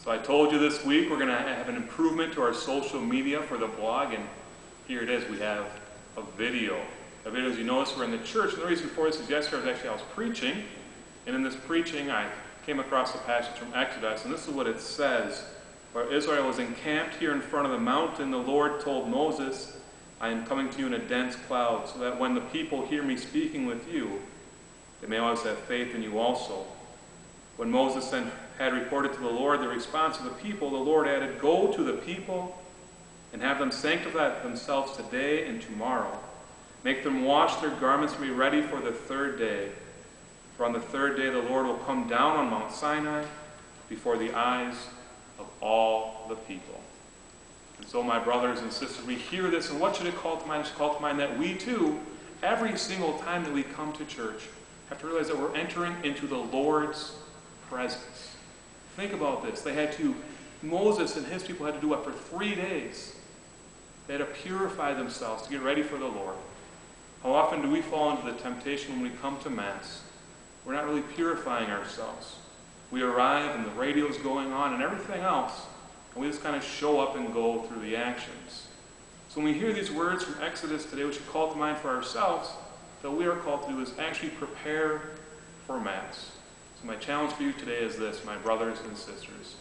So I told you this week we're going to have an improvement to our social media for the blog, and here it is. We have a video. A video, as you notice, we're in the church, and the reason for this is yesterday I was preaching, and in this preaching I came across a passage from Exodus, and this is what it says. While Israel was encamped here in front of the mountain, the Lord told Moses, I am coming to you in a dense cloud, so that when the people hear me speaking with you, they may always have faith in you also. When Moses then had reported to the Lord the response of the people, the Lord added, Go to the people and have them sanctify themselves today and tomorrow. Make them wash their garments and be ready for the third day. For on the third day the Lord will come down on Mount Sinai before the eyes of all the people. And so, my brothers and sisters, we hear this, and what should it call to mind? It should call to mind that we too, every single time that we come to church, have to realize that we're entering into the Lord's presence. Think about this. Moses and his people had to do what for 3 days? They had to purify themselves to get ready for the Lord. How often do we fall into the temptation when we come to Mass? We're not really purifying ourselves. We arrive and the radio's going on and everything else, and we just kind of show up and go through the actions. So when we hear these words from Exodus today, we should call to mind for ourselves that we are called to do is actually prepare for Mass. So my challenge for you today is this, my brothers and sisters.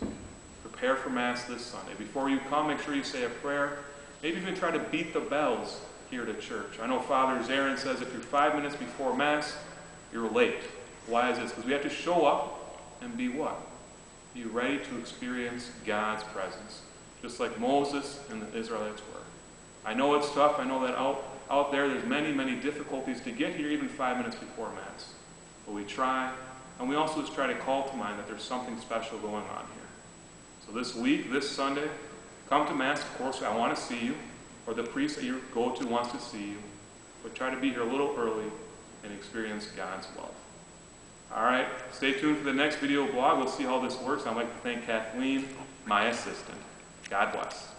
Prepare for Mass this Sunday. Before you come, make sure you say a prayer. Maybe even try to beat the bells here to church. I know Father Zarin says if you're 5 minutes before Mass, you're late. Why is this? Because we have to show up and be what? Be ready to experience God's presence, just like Moses and the Israelites were. I know it's tough. I know that out there's many difficulties to get here even 5 minutes before Mass. But we try, and we also just try to call to mind that there's something special going on here. So this week, this Sunday, come to Mass. Of course, I want to see you, or the priest that you go to wants to see you, but try to be here a little early and experience God's love. All right, stay tuned for the next video blog. We'll see how this works. I'd like to thank Kathleen, my assistant. God bless.